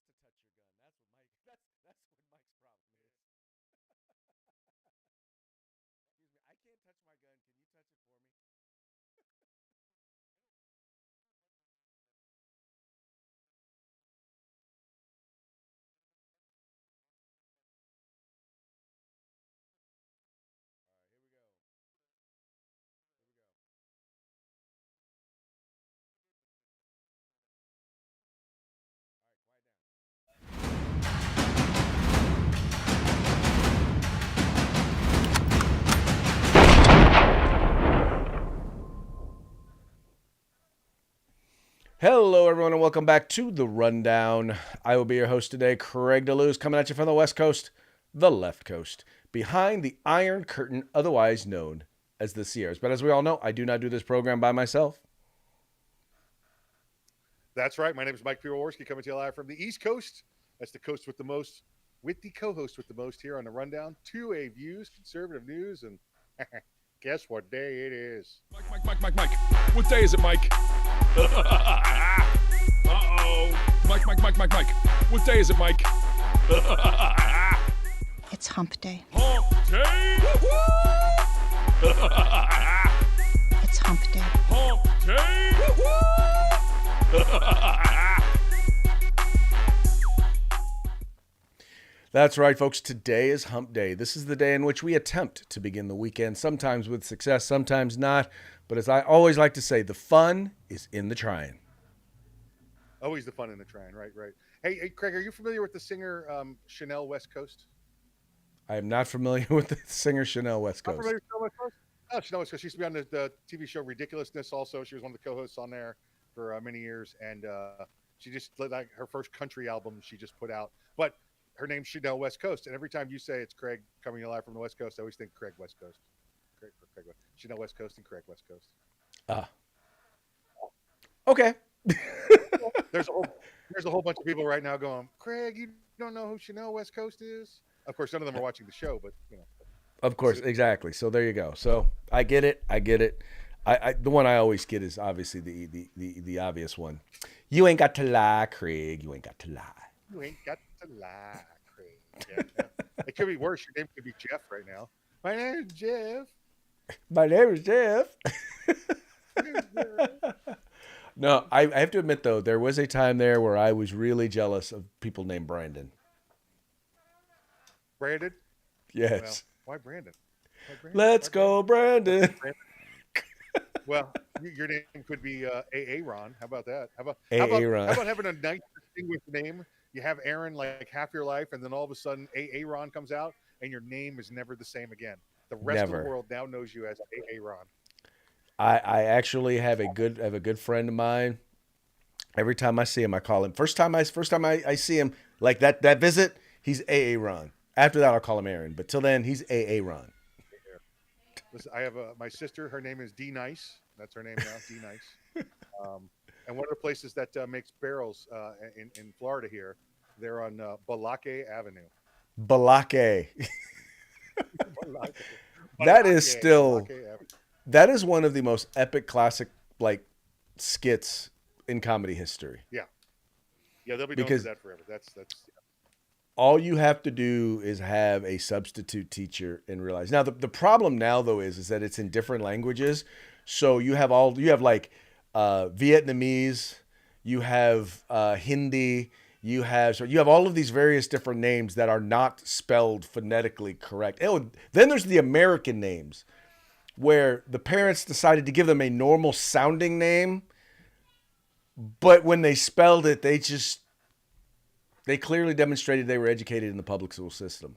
to touch your gun. That's what Mike. That's what Mike's problem is. Excuse me. I can't touch my gun. Can you touch it for me? All right, here we go. Here we go. All right, quiet down. Hello, everyone, and welcome back to the Rundown. I will be your host today, Craig DeLuz, coming at you from the West Coast, the left coast, behind the Iron Curtain, otherwise known as the Sierras. But as we all know, I do not do this program by myself. That's right. My name is Mike Piroworski, coming to you live from the East Coast. That's the coast with the most, with the co-host with the most here on the Rundown. 2A views, conservative news, and guess what day it is? Mike. What day is it, Mike? Uh-oh. Mike. What day is it, Mike? It's hump day. Hump day! It's hump day. Hump day! That's right, folks. Today is Hump Day. This is the day in which we attempt to begin the weekend, sometimes with success, sometimes not. But as I always like to say, the fun is in the trying. Always the fun in the trying, right? Hey, Craig, are you familiar with the singer Chanel West Coast? I am not familiar with the singer Chanel West Not Coast. familiar with Chanel West Coast? Oh, Chanel West Coast. She used to be on the TV show Ridiculousness also. She was one of the co-hosts on there for many years. And she just, like, her first country album she just put out. But her name's Chanel West Coast. And every time you say it's Craig coming alive from the West Coast, I always think Craig West Coast. Chanel West Coast and Craig West Coast. Ah, okay. There's a whole bunch of people right now going, Craig, you don't know who Chanel West Coast is? Of course, none of them are watching the show, but you know. Of course, exactly. So there you go. So I get it. The one I always get is obviously the obvious one. You ain't got to lie, Craig. You ain't got to lie. You ain't got to lie, Craig. Yeah. It could be worse. Your name could be Jeff right now. My name is Jeff. My name is Jeff. No, I have to admit, though, there was a time there where I was really jealous of people named Brandon. Brandon? Yes. Well, why Brandon? Let's go, Brandon. Well, your name could be AA Ron. How about that? How about Ron. How about having a nice distinguished name? You have Aaron like half your life, and then all of a sudden AA Ron comes out, and your name is never the same again. The rest of Never. the world now knows you as AA Ron. I actually have a good friend of mine. Every time I see him, I call him. First time I see him, like that visit, he's AA Ron. After that, I'll call him Aaron. But till then, he's AA Ron. Listen, I have my sister. Her name is D Nice. That's her name now, D Nice. And one of the places that makes barrels in Florida here, they're on Balake Avenue. Balake. Balake. That is still Balake Avenue. that is one of the most epic classic like skits in comedy history. Yeah, they'll be known Because- for that forever. That's All you have to do is have a substitute teacher and realize. Now the problem now though is that it's in different languages. So you have like Vietnamese, you have Hindi, you have all of these various different names that are not spelled phonetically correct. Oh, then there's the American names where the parents decided to give them a normal sounding name, but when they spelled it, they clearly demonstrated they were educated in the public school system.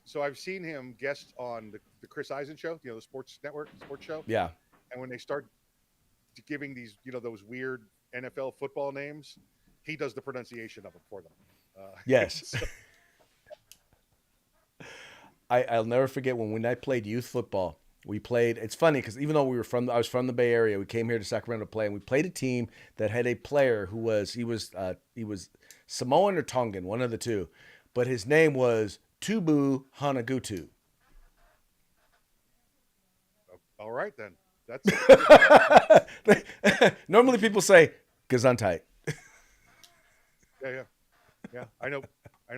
so I've seen him guest on the Chris Eisen show, the sports network sports show. Yeah. And when they start giving these, those weird NFL football names, he does the pronunciation of them for them. Yes. so- I'll never forget when I played youth football. We played. It's funny because even though I was from the Bay Area, we came here to Sacramento to play, and we played a team that had a player who was Samoan or Tongan, one of the two, but his name was Tubu Hanagutu. all right, then. That's Normally people say Gesundheit. Yeah. Yeah. I know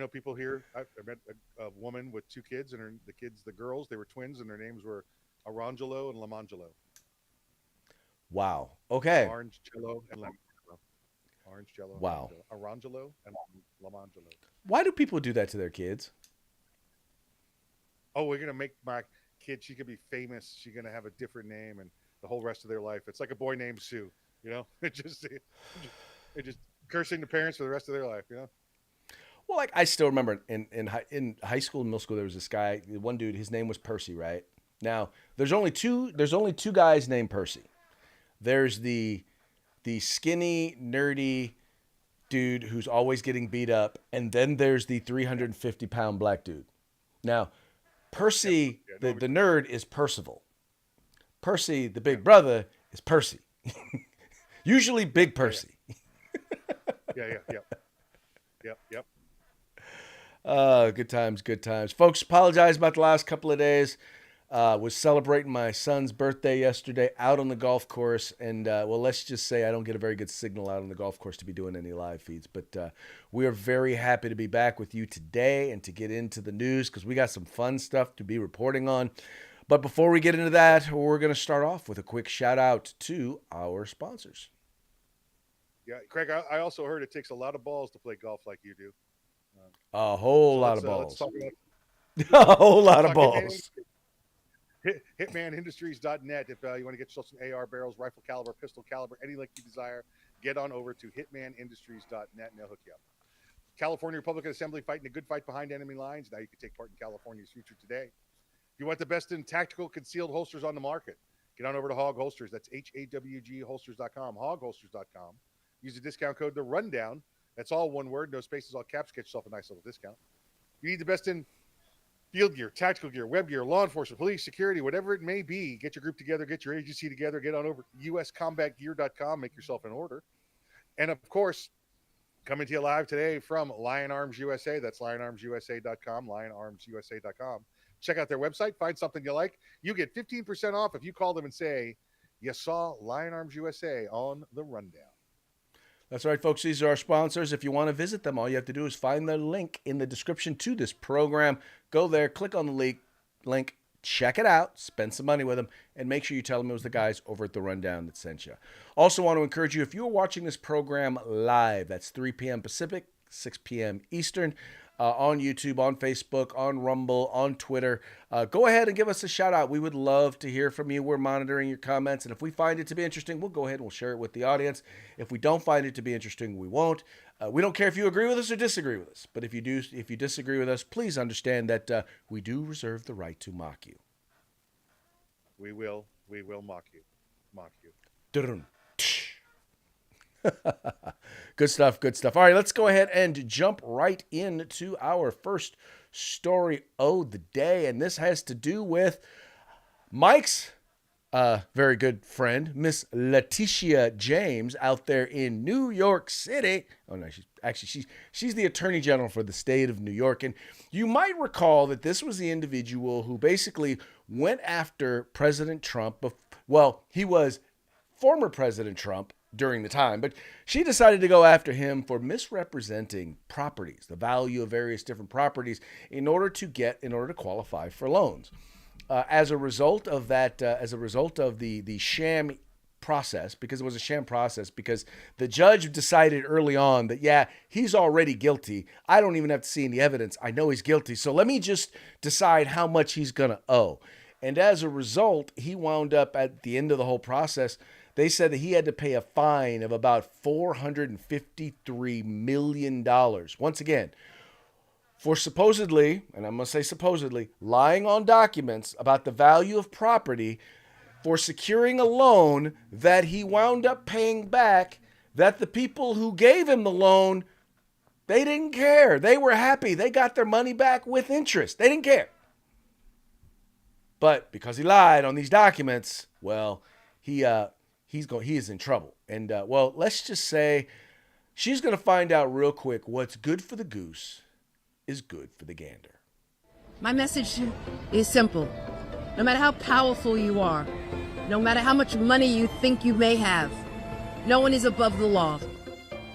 people here. I met a woman with two kids, and the girls, they were twins, and their names were Arangelo and Lamangelo. Wow. Okay. Orange Jello and Lemon Jello. Orange Jello and Lemon Wow. Jello. Arangelo and Lamangelo. Why do people do that to their kids? Oh, we're gonna make my kid. She could be famous. She's gonna have a different name, and the whole rest of their life. It's like a boy named Sue. It just cursing the parents for the rest of their life. Well, like I still remember in high school and middle school there was this guy, one dude, his name was Percy, right? Now, there's only two guys named Percy. There's the skinny, nerdy dude who's always getting beat up, and then there's the 350-pound black dude. Now, Percy, Yeah, the nerd is Percival. Percy, the big brother, is Percy. Usually Big Percy. Yep. Good times, good times. Folks, apologize about the last couple of days. Was celebrating my son's birthday yesterday out on the golf course. And, well, let's just say I don't get a very good signal out on the golf course to be doing any live feeds. But we are very happy to be back with you today and to get into the news because we got some fun stuff to be reporting on. But before we get into that, we're going to start off with a quick shout out to our sponsors. Yeah, Craig. I also heard it takes a lot of balls to play golf like you do. A whole lot of Let's balls. talk about A whole lot of talk balls. Hitmanindustries.net. If you want to get yourself some AR barrels, rifle caliber, pistol caliber, any length you desire, get on over to hitmanindustries.net and they'll hook you up. California Republican Assembly fighting a good fight behind enemy lines. Now you can take part in California's future today. If you want the best in tactical concealed holsters on the market, get on over to Hog Holsters. That's HAWG holsters.com, hogholsters.com. Use the discount code The Rundown. That's all one word, no spaces, all caps. Get yourself a nice little discount. You need the best in field gear, tactical gear, web gear, law enforcement, police, security, whatever it may be. Get your group together, get your agency together, get on over to uscombatgear.com, make yourself an order. And of course, coming to you live today from Lion Arms USA. That's lionarmsusa.com, lionarmsusa.com. Check out their website, find something you like. You get 15% off if you call them and say, you saw Lion Arms USA on The Rundown. That's right, folks. These are our sponsors. If you want to visit them, all you have to do is find the link in the description to this program. Go there, click on the link, check it out, spend some money with them, and make sure you tell them it was the guys over at The Rundown that sent you. Also want to encourage you, if you're watching this program live, that's 3 p.m. Pacific, 6 p.m. Eastern, on YouTube, on Facebook, on Rumble, on Twitter. Go ahead and give us a shout out. We would love to hear from you. We're monitoring your comments, and if we find it to be interesting, we'll go ahead and we'll share it with the audience. If we don't find it to be interesting, we won't. We don't care if you agree with us or disagree with us, but if you disagree with us, please understand that we do reserve the right to mock you. We will mock you. Dun. Good stuff. All right, let's go ahead and jump right into our first story of the day. And this has to do with Mike's very good friend, Miss Letitia James, out there in New York City. Oh, no, she's the Attorney General for the state of New York. And you might recall that this was the individual who basically went after President Trump. Well, he was former President Trump during the time, but she decided to go after him for misrepresenting properties, the value of various different properties in order to qualify for loans. As a result of that, the sham process, because it was a sham process, because the judge decided early on that, yeah, he's already guilty. I don't even have to see any evidence. I know he's guilty. So let me just decide how much he's going to owe. And as a result, he wound up at the end of the whole process. They said that he had to pay a fine of about $453 million. Once again, for supposedly, and I'm going to say supposedly, lying on documents about the value of property for securing a loan that he wound up paying back, that the people who gave him the loan, they didn't care. They were happy. They got their money back with interest. They didn't care. But because he lied on these documents, well, he is in trouble. And, well, let's just say she's going to find out real quick what's good for the goose is good for the gander. My message is simple. No matter how powerful you are, no matter how much money you think you may have, no one is above the law.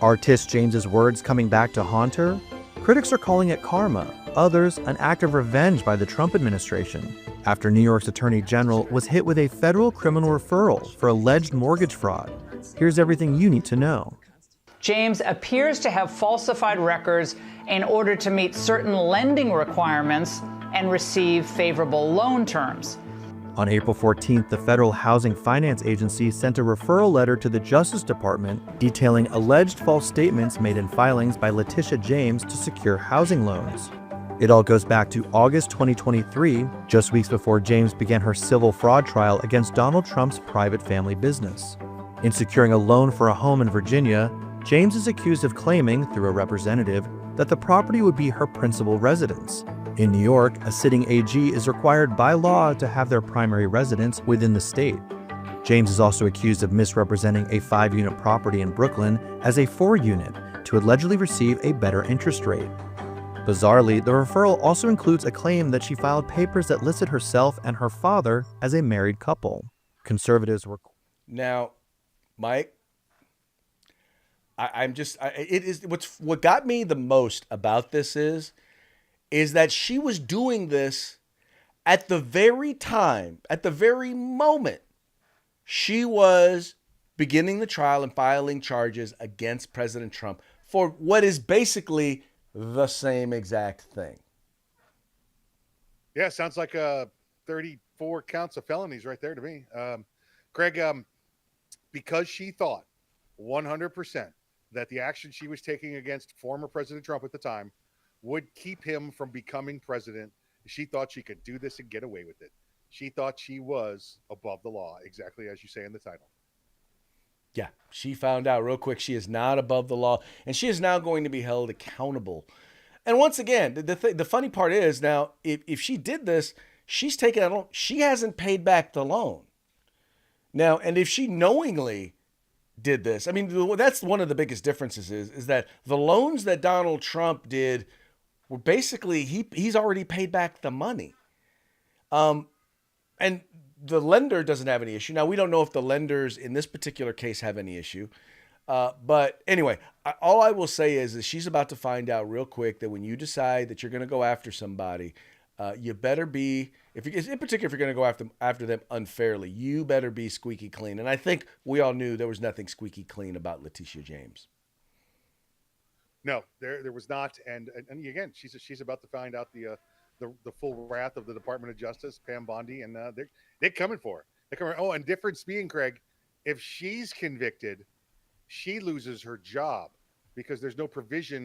Are Tish James's words coming back to haunt her? Critics are calling it karma, others an act of revenge by the Trump administration, after New York's Attorney General was hit with a federal criminal referral for alleged mortgage fraud. Here's everything you need to know. James appears to have falsified records in order to meet certain lending requirements and receive favorable loan terms. On April 14th, the Federal Housing Finance Agency sent a referral letter to the Justice Department detailing alleged false statements made in filings by Letitia James to secure housing loans. It all goes back to August 2023, just weeks before James began her civil fraud trial against Donald Trump's private family business. In securing a loan for a home in Virginia, James is accused of claiming, through a representative, that the property would be her principal residence. In New York, a sitting AG is required by law to have their primary residence within the state. James is also accused of misrepresenting a 5-unit property in Brooklyn as a 4-unit to allegedly receive a better interest rate. Bizarrely, the referral also includes a claim that she filed papers that listed herself and her father as a married couple. Conservatives were... Now, Mike, what got me the most about this is that she was doing this at the very time, at the very moment she was beginning the trial and filing charges against President Trump for what is basically the same exact thing. Yeah, sounds like 34 counts of felonies right there to me. Craig, because she thought 100% that the action she was taking against former President Trump at the time would keep him from becoming president, she thought she could do this and get away with it. She thought she was above the law, exactly as you say in the title. Yeah, she found out real quick she is not above the law, and she is now going to be held accountable. And once again, the funny part is now, if she did this, she's taken out a loan. She hasn't paid back the loan. Now, and if she knowingly did this, I mean, that's one of the biggest differences is that the loans that Donald Trump did were basically, he's already paid back the money. And the lender doesn't have any issue. Now, we don't know if the lenders in this particular case have any issue. But anyway, all I will say is she's about to find out real quick that when you decide that you're going to go after somebody, you better be, in particular, if you're going to go after them unfairly, you better be squeaky clean. And I think we all knew there was nothing squeaky clean about Letitia James. No, there was not. And again, she's about to find out the full wrath of the Department of Justice, Pam Bondi, and they're coming for her. They're coming. Oh, and difference being, Craig, if she's convicted, she loses her job because there's no provision